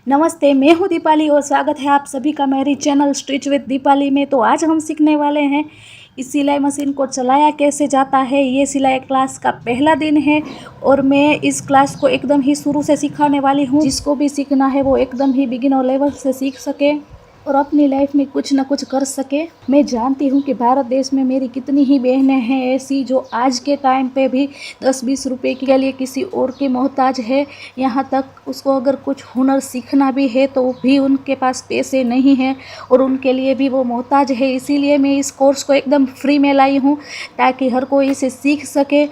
नमस्ते, मैं हूँ दीपाली और स्वागत है आप सभी का मेरी चैनल स्टिच विद दीपाली में। तो आज हम सीखने वाले हैं इस सिलाई मशीन को चलाया कैसे जाता है। ये सिलाई क्लास का पहला दिन है और मैं इस क्लास को एकदम ही शुरू से सिखाने वाली हूँ। जिसको भी सीखना है वो एकदम ही बिगिनर लेवल से सीख सके और अपनी लाइफ में कुछ ना कुछ कर सके। मैं जानती हूँ कि भारत देश में मेरी कितनी ही बहनें हैं ऐसी जो आज के टाइम पे भी 10-20 रुपए के लिए किसी और के मोहताज है। यहाँ तक उसको अगर कुछ हुनर सीखना भी है तो भी उनके पास पैसे नहीं हैं और उनके लिए भी वो मोहताज है। इसीलिए मैं इस कोर्स को एकदम फ्री में लाई हूँ ताकि हर कोई इसे सीख सके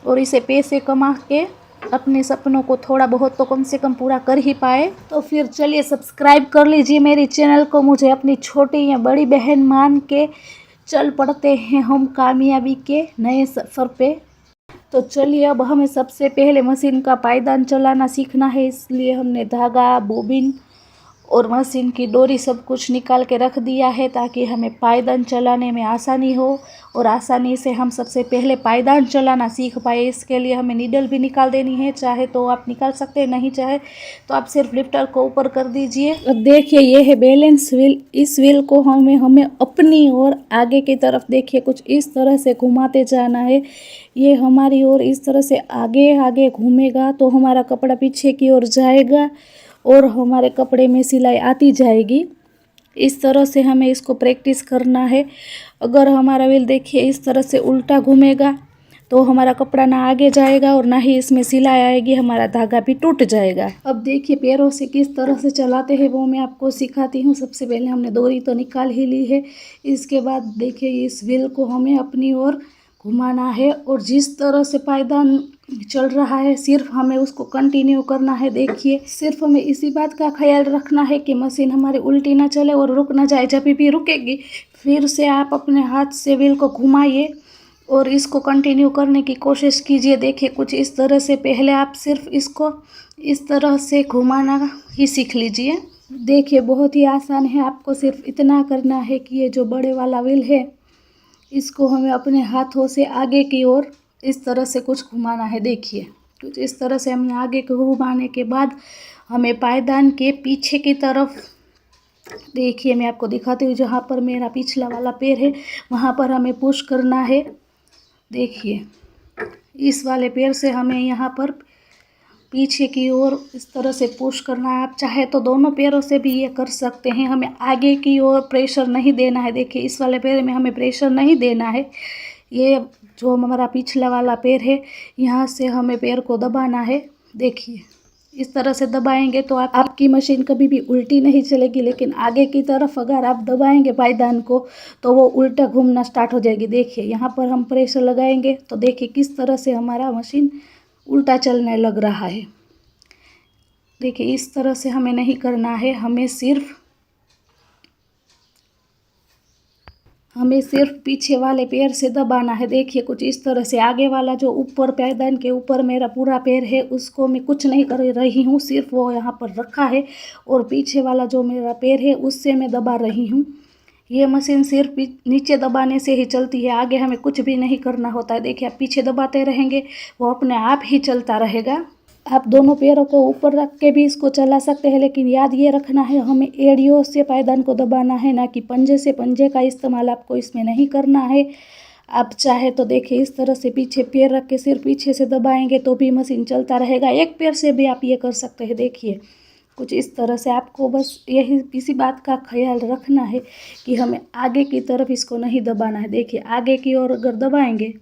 और इसे पैसे कमा के अपने सपनों को थोड़ा बहुत तो कम से कम पूरा कर ही पाए। तो फिर चलिए सब्सक्राइब कर लीजिए मेरी चैनल को। मुझे अपनी छोटी या बड़ी बहन मान के चल पड़ते हैं हम कामयाबी के नए सफ़र पे। तो चलिए अब हमें सबसे पहले मशीन का पायदान चलाना सीखना है। इसलिए हमने धागा, बोबिन और मशीन की डोरी सब कुछ निकाल के रख दिया है ताकि हमें पायदान चलाने में आसानी हो और आसानी से हम सबसे पहले पायदान चलाना सीख पाए। इसके लिए हमें नीडल भी निकाल देनी है। चाहे तो आप निकाल सकते हैं, नहीं चाहे तो आप सिर्फ लिफ्टर को ऊपर कर दीजिए। अब देखिए ये है बैलेंस व्हील। इस व्हील को हमें अपनी और आगे की तरफ देखिए कुछ इस तरह से घुमाते जाना है। ये हमारी ओर इस तरह से आगे आगे घूमेगा तो हमारा कपड़ा पीछे की ओर जाएगा और हमारे कपड़े में सिलाई आती जाएगी। इस तरह से हमें इसको प्रैक्टिस करना है। अगर हमारा व्हील देखिए इस तरह से उल्टा घूमेगा तो हमारा कपड़ा ना आगे जाएगा और ना ही इसमें सिलाई आएगी, हमारा धागा भी टूट जाएगा। अब देखिए पैरों से किस तरह से चलाते हैं वो मैं आपको सिखाती हूँ। सबसे पहले हमने डोरी तो निकाल ही ली है। इसके बाद देखिए इस व्हील को हमें अपनी ओर घुमाना है और जिस तरह से पायदान चल रहा है सिर्फ हमें उसको कंटिन्यू करना है। देखिए सिर्फ हमें इसी बात का ख्याल रखना है कि मशीन हमारी उल्टी ना चले और रुक ना जाए। जब भी रुकेगी फिर से आप अपने हाथ से व्हील को घुमाइए और इसको कंटिन्यू करने की कोशिश कीजिए। देखिए कुछ इस तरह से पहले आप सिर्फ इसको इस तरह से घुमाना ही सीख लीजिए। देखिए बहुत ही आसान है। आपको सिर्फ इतना करना है कि ये जो बड़े वाला व्हील है इसको हमें अपने हाथों से आगे की ओर इस तरह से कुछ घुमाना है। देखिए कुछ इस तरह से हमने आगे को घुमाने के बाद हमें पायदान के पीछे की तरफ देखिए मैं आपको दिखाती हूँ। जहाँ पर मेरा पिछला वाला पैर है वहाँ पर हमें पुश करना है। देखिए इस वाले पैर से हमें यहाँ पर पीछे की ओर इस तरह से पुश करना है। आप चाहे तो दोनों पैरों से भी ये कर सकते हैं। हमें आगे की ओर प्रेशर नहीं देना है। देखिए इस वाले पैर में हमें प्रेशर नहीं देना है। ये जो हमारा पिछला वाला पैर है यहाँ से हमें पैर को दबाना है। देखिए इस तरह से दबाएंगे तो आपकी मशीन कभी भी उल्टी नहीं चलेगी। लेकिन आगे की तरफ अगर आप दबाएंगे पायदान को तो वो उल्टा घूमना स्टार्ट हो जाएगी। देखिए यहाँ पर हम प्रेशर लगाएंगे तो देखिए किस तरह से हमारा मशीन उल्टा चलने लग रहा है। देखिए इस तरह से हमें नहीं करना है। हमें सिर्फ पीछे वाले पैर से दबाना है। देखिए कुछ इस तरह से आगे वाला जो ऊपर पायदान के ऊपर मेरा पूरा पैर है उसको मैं कुछ नहीं कर रही हूँ, सिर्फ वो यहाँ पर रखा है और पीछे वाला जो मेरा पैर है उससे मैं दबा रही हूँ। ये मशीन सिर्फ नीचे दबाने से ही चलती है, आगे हमें कुछ भी नहीं करना होता है। देखिए आप पीछे दबाते रहेंगे वो अपने आप ही चलता रहेगा। आप दोनों पैरों को ऊपर रख के भी इसको चला सकते हैं, लेकिन याद ये रखना है हमें एड़ियों से पायदान को दबाना है, ना कि पंजे से। पंजे का इस्तेमाल आपको इसमें नहीं करना है। आप चाहे तो देखिए इस तरह से पीछे पैर रख के सिर्फ पीछे से दबाएंगे तो भी मशीन चलता रहेगा। एक पैर से भी आप ये कर सकते हैं। देखिए कुछ इस तरह से आपको बस यही इसी बात का ख्याल रखना है कि हमें आगे की तरफ इसको नहीं दबाना है। देखिए आगे की ओर अगर दबाएंगे,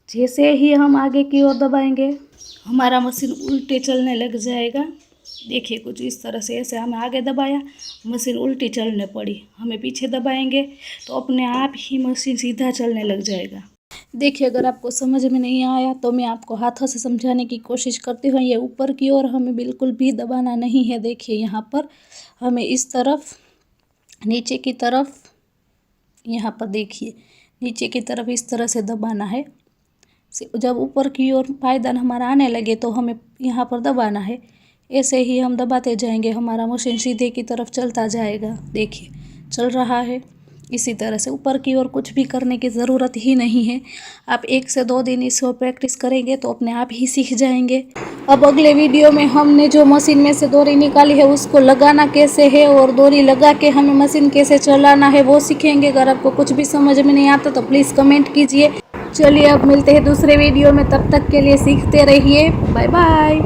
जैसे ही हम आगे की ओर दबाएंगे हमारा मशीन उल्टे चलने लग जाएगा। देखिए कुछ इस तरह से ऐसे हमें आगे दबाया, मशीन उल्टी चलने पड़ी। हमें पीछे दबाएंगे तो अपने आप ही मशीन सीधा चलने लग जाएगा। देखिए अगर आपको समझ में नहीं आया तो मैं आपको हाथों से समझाने की कोशिश करती हूँ। ये ऊपर की ओर हमें बिल्कुल भी दबाना नहीं है। देखिए यहाँ पर हमें इस तरफ नीचे की तरफ, यहाँ पर देखिए नीचे की तरफ इस तरह से दबाना है। जब ऊपर की ओर पायदान हमारा आने लगे तो हमें यहाँ पर दबाना है। ऐसे ही हम दबाते जाएंगे, हमारा मशीन सीधे की तरफ चलता जाएगा। देखिए चल रहा है। इसी तरह से ऊपर की ओर कुछ भी करने की ज़रूरत ही नहीं है। आप 1 से 2 दिन इसको प्रैक्टिस करेंगे तो अपने आप ही सीख जाएंगे। अब अगले वीडियो में हमने जो मशीन में से डोरी निकाली है उसको लगाना कैसे है और डोरी लगा के हमें मशीन कैसे चलाना है वो सीखेंगे। अगर आपको कुछ भी समझ में नहीं आता तो प्लीज़ कमेंट कीजिए। चलिए अब मिलते हैं दूसरे वीडियो में, तब तक के लिए सीखते रहिए। Bye bye.